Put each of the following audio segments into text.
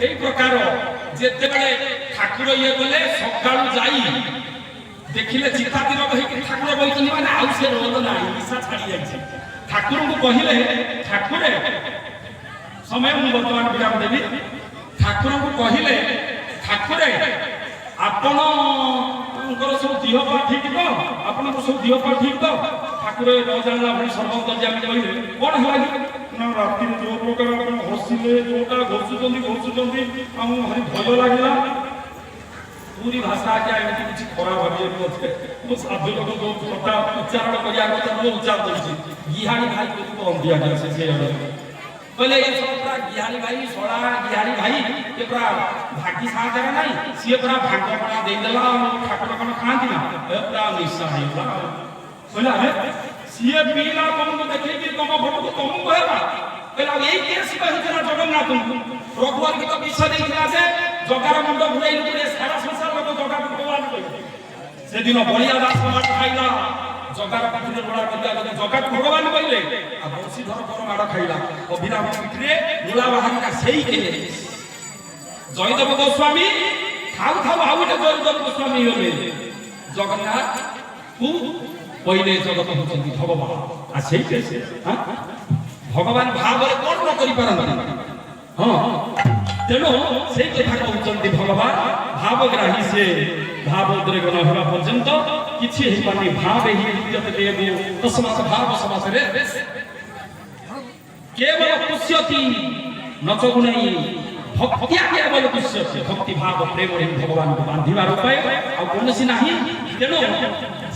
এই প্রকার যেতেবেলে ঠাকুর ইয়ে গলে সকালু যাই দেখিলে চিতাতি রোগ হইকি ঠাকুর বইছনি মানে আউ সে রোগ নাই ইচ্ছা ছাড়ি যাইছে ঠাকুরଙ୍କୁ কহিলে ঠাকুরে সময় ମୁଁ ବର୍ତ୍ତମାନ ବିରାମ ଦେବି ଠାକୁରଙ୍କୁ କହିଲେ ଠାକୁରେ ଆପଣଙ୍କର ସବୁ ଦେହ ପା ଠିକ ତ ଆପଣଙ୍କ ସବୁ ଦେହ ପା ଠିକ ତ ଠାକୁରେ ନ ଜାଣିଲା ଭଳି ସର୍ବଅନ୍ତର୍ଯ୍ୟାମୀ କହିଲେ କଣ ହେଲା ନା ରାତିରେ ଯୋଉ ପ୍ରକାର ଆପଣ ହସିଲେ ଯୋଉଟା ଘୋଷୁଛନ୍ତି ଆମକୁ ଭାରି ଭଲ ଲାଗିଲା पूरी भाषा क्या एमती किसी खराब भाबी नथे मो साधु लोक जो छोटा उच्चारण करिया କଥା ମୁଁ ଉଚ୍ଚାରଣ କରୁଛି ଗିହାଣୀ ଭାଇ को अंधिया गया से बोले ये सब पूरा गिहानी भाई सोड़ा गिहानी भाई ये पूरा भागी सागर नहीं सी पूरा भाग्य बना दे देला ठाकुर कोन खांती ना पूरा निशा है बोले अरे सी पीला तुमको देखे कि तुम भोट को तुम कहला कहला यही केस कहिला जगन्नाथ प्रभुर की तो विषय देखिला से जगार मुंड घुराई ले सारा संसार लोग जगा भगवान कहि से दिन बलिया दास मार खाइला जगार पिठरे बड़ा करिया जगा भगवान कहले आ बंशीधर पर माड़ खाइला अभिराम पिठरे नीला बाहर का सही के जयदेव गोस्वामी खाऊ खाऊ आउटे जयदेव गोस्वामी होले जगन्नाथ तू पहिले जगत होचंदी भगवान आ सही के हां भगवान भाव रे कोन न करि पारन हां तेणु से कथा कहते भगवान भावग्राही से भावोद्रेक न होगा पर्यंत किछि हेबानी भाव ही इज्जत देबो तस्मात् भाव समास रे केवल पुष्यति नचगुणई भक्तिया केवल पुष्यति भक्ति भाव प्रेम रे भगवान को बांधिबार उपाय आ कोनसी नाही तेणु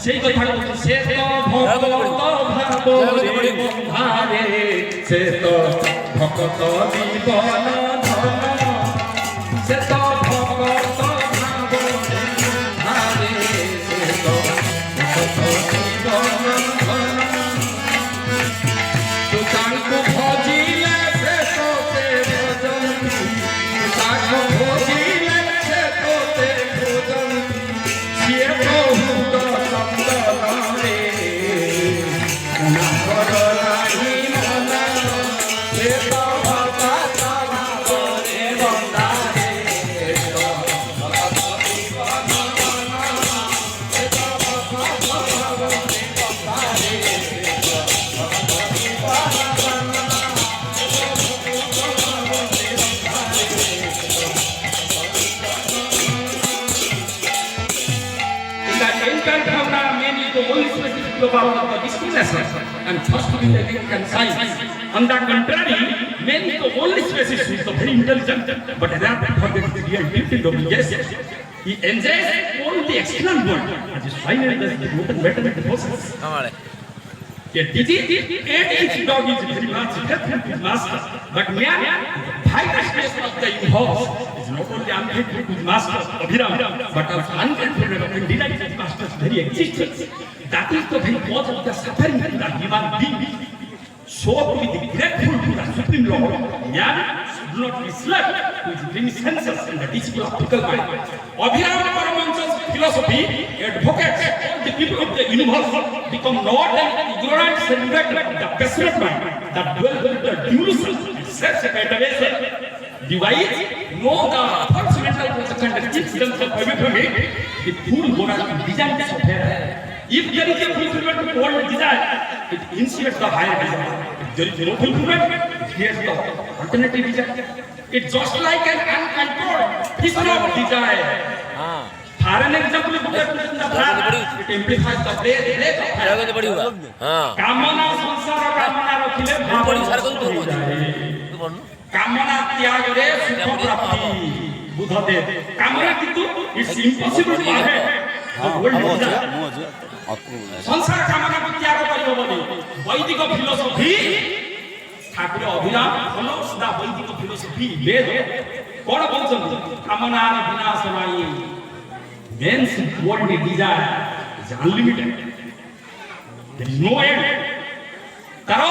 से कथा कहते से तो भक्त भाव रे बंधारे से तो भक्त जीवन से तो भगत भाव हारे से तो भगत जीवन तू ताको भजिले से तो ते भजन ताको भजिले से तो ते भजन सिए बहुत संदन रे ना करलाई मना से तो about the discrimination and first to be taken concise. On the contrary, man is the only species who is very intelligent, but that forgets the real duty of obligation. He enjoys only the external world, and is finally does the good and better than the process. A digit and each dog is very much different with master, but man, by the expression of the impulse, is not only unfaithful to his master, Abhiram, but also unfaithful and denied his master's very existence. That is the very cause of the suffering of the human being. So to be grateful to the Supreme Lord, man should not be slack to his living senses and the discipline of fickle mind. Abhiram Paramahansa's philosophy advocates the people of the universe become not an ignorant subject like the passionate mind that dwells with the delusion and self-satisfaction. Divide, know the fundamental concept and the incidents of everything, the full moral design of affair. If there is a fulfillment of all desire, it initiates the higher desire. If there is no fulfillment, it creates the alternative desire. It's just like an uncontrolled fissure of desire. For an example, it amplifies the breath of fire. Kamana sansara kamana rakhile kamana tyag re sukha prapti buddha de kamana kintu it's impossible to have संसार कामना को त्याग करियो बोली वैदिक philosophy Thakur Abhiram follows the वैदिक philosophy Veda कोन बोलछन कामना विनाश नाही man's world desire is unlimited there is no end करो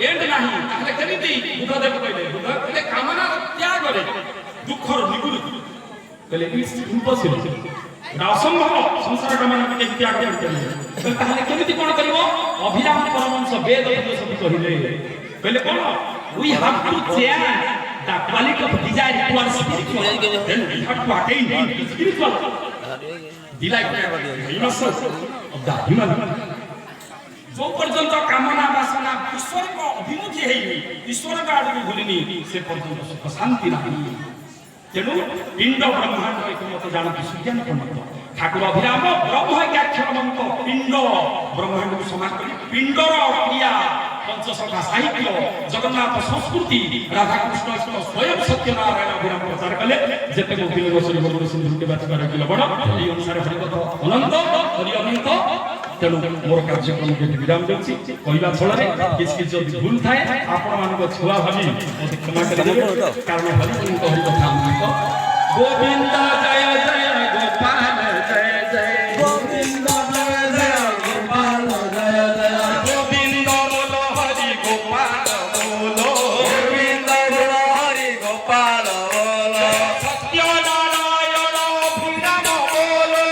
एंड नाही ताहले केमिति बुद्ध देव कहले बुद्ध कहले कामना त्याग करे दुखर निवृत्ति कहले इट्स इम्पॉसिबल असंभव संसार कामना के त्याग करियो ताहले केमिति कोन करिवो अभिराम परमहंस वेद फिलोसफी कहिले Well, we have to change the quality of desire towards spiritual. Then we have to attain the spiritual delight, innocence of the human. जो पर्यंत कामना वासना ईश्वर को अभिमुखी है ईश्वर का आदमी भूलिनी से पर्यंत सुख शांति नहीं तेणु पिंड ब्रह्मांड एक मत जानती सुज्ञान मत ठाकुर अभिराम ब्रह्म ज्ञाक्षर मंत्र पिंड ब्रह्मांड को समान कर पिंडर क्रिया पंचसखा साहित्य जगन्नाथ संस्कृति राधा कृष्ण स्वयं सत्यनारायण अभिराम प्रचार कले जेते को दिल रसरी गुरु सिंधु के बात करे किलो बड़ ई अनुसार हरिकथ अनंत हरि अनंत तेणु मोर कार्यक्रम के विराम देउछि कहला छଳରେ किछ किछ जदि भूल थाए आपण मानक छुआ भाबी मते क्षमा करबे कारण हरि हरि कथा मानक गोविंद जय जय गोपाल जय जय गोविंद जय जय गोपाल जय जय गोविंद बोलो हरि गोपाल बोलो गोविंद बोलो हरि गोपाल बोलो सत्य नारायण अभिराम बोलो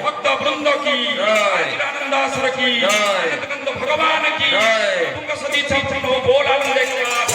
भक्त वृंद की आनंदासर की भगवान की सदी बोल आनंद